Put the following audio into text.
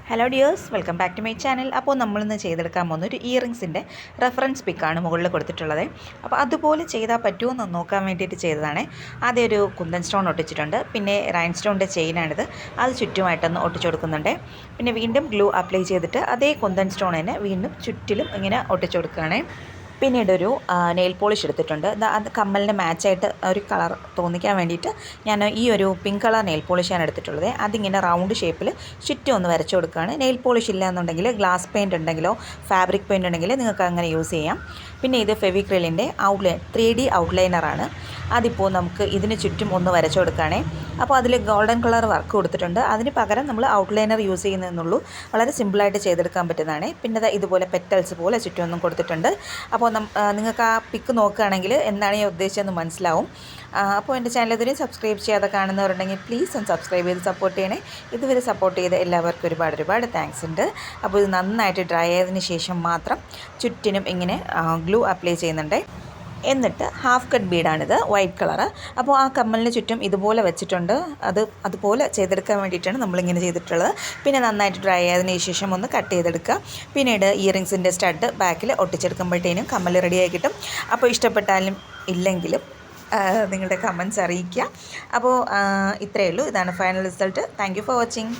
Hello dears, welcome back to my channel. അപ്പോൾ നമ്മളിന്ന് ചെയ്തെടുക്കാൻ പോകുന്ന ഒരു ഇയറിങ്സിൻ്റെ റെഫറൻസ് പിക്കാണ് മുകളിൽ കൊടുത്തിട്ടുള്ളത്. അപ്പോൾ അതുപോലെ ചെയ്താൽ പറ്റുമോ എന്ന് നോക്കാൻ വേണ്ടിയിട്ട് ചെയ്തതാണ്. ആദ്യം ഒരു കുന്തൻ സ്റ്റോൺ ഒട്ടിച്ചിട്ടുണ്ട്. പിന്നെ റൈൻ സ്റ്റോണിൻ്റെ ചെയിനാണിത്, അത് ചുറ്റുമായിട്ടൊന്ന് ഒട്ടിച്ചു കൊടുക്കുന്നുണ്ട്. പിന്നെ വീണ്ടും ഗ്ലൂ അപ്ലൈ ചെയ്തിട്ട് അതേ കുന്തൻ സ്റ്റോൺ തന്നെ വീണ്ടും ചുറ്റിലും ഇങ്ങനെ ഒട്ടിച്ചു കൊടുക്കുകയാണ്. പിന്നീടൊരു നെയിൽ പോളിഷ് എടുത്തിട്ടുണ്ട്. അത് കമ്മലിന് മാച്ചായിട്ട് ഒരു കളർ തോന്നിക്കാൻ വേണ്ടിയിട്ട് ഞാൻ ഈ ഒരു പിങ്ക് കളർ നെയിൽ പോളിഷാണ് എടുത്തിട്ടുള്ളത്. അതിങ്ങനെ റൗണ്ട് ഷേപ്പിൽ ചുറ്റും ഒന്ന് വരച്ചു കൊടുക്കുകയാണ്. നെയിൽ പോളിഷ് ഇല്ല എന്നുണ്ടെങ്കിൽ ഗ്ലാസ് പെയിൻറ്റ് ഉണ്ടെങ്കിലോ ഫാബ്രിക് പെയിൻറ്റ് ഉണ്ടെങ്കിൽ നിങ്ങൾക്ക് അങ്ങനെ യൂസ് ചെയ്യാം. പിന്നെ ഇത് ഫെവിക്രിലിൻ്റെ ഔട്ട്ലൈൻ 3D ഔട്ട്ലൈനറാണ്. അതിപ്പോൾ നമുക്ക് ഇതിന് ചുറ്റും ഒന്ന് വരച്ചു കൊടുക്കുകയാണേ. അപ്പോൾ അതിൽ ഗോൾഡൻ കളർ വർക്ക് കൊടുത്തിട്ടുണ്ട്. അതിന് പകരം നമ്മൾ ഔട്ട്ലൈനർ യൂസ് ചെയ്യുന്നതെന്നുള്ളൂ. വളരെ സിമ്പിളായിട്ട് ചെയ്തെടുക്കാൻ പറ്റുന്നതാണ്. പിന്നെ ഇതിപോലെ പെറ്റൽസ് പോലെ ചുറ്റുമൊന്നും കൊടുത്തിട്ടുണ്ട്. അപ്പോൾ നിങ്ങൾക്ക് ആ പിക്ക് നോക്കുകയാണെങ്കിൽ എന്താണ് ഞാൻ ഉദ്ദേശിച്ചതെന്ന് മനസ്സിലാവും. അപ്പോൾ എൻ്റെ ചാനൽ ഇതുവരെ സബ്സ്ക്രൈബ് ചെയ്യാതെ കാണുന്നവരുണ്ടെങ്കിൽ പ്ലീസ് ഒന്ന് സബ്സ്ക്രൈബ് ചെയ്ത് സപ്പോർട്ട് ചെയ്യണേ. ഇതുവരെ സപ്പോർട്ട് ചെയ്ത എല്ലാവർക്കും ഒരുപാട് താങ്ക്സ് ഉണ്ട്. അപ്പോൾ ഇത് നന്നായിട്ട് ഡ്രൈ ആയതിന് ശേഷം മാത്രം ചുറ്റിനും ഇങ്ങനെ ഗ്ലൂ അപ്ലൈ ചെയ്യുന്നുണ്ട്. എന്നിട്ട് ഹാഫ് കട്ട് ബീഡാണിത്, വൈറ്റ് കളറ്. അപ്പോൾ ആ കമ്മലിന് ചുറ്റും ഇതുപോലെ വെച്ചിട്ടുണ്ട്. അതുപോലെ ചെയ്തെടുക്കാൻ വേണ്ടിയിട്ടാണ് നമ്മളിങ്ങനെ ചെയ്തിട്ടുള്ളത്. പിന്നെ നന്നായിട്ട് ഡ്രൈ ആയതിനു ശേഷം ഒന്ന് കട്ട് ചെയ്തെടുക്കുക. പിന്നീട് ഇയറിങ്സിൻ്റെ സ്റ്റഡ് ബാക്കിൽ ഒട്ടിച്ചെടുക്കുമ്പോഴത്തേനും കമ്മൽ റെഡിയായി കിട്ടും. അപ്പോൾ ഇഷ്ടപ്പെട്ടാലും ഇല്ലെങ്കിലും നിങ്ങളുടെ കമൻറ്റ്സ് അറിയിക്കുക. അപ്പോൾ ഇത്രയേ ഉള്ളൂ. ഇതാണ് final result. Thank you for watching.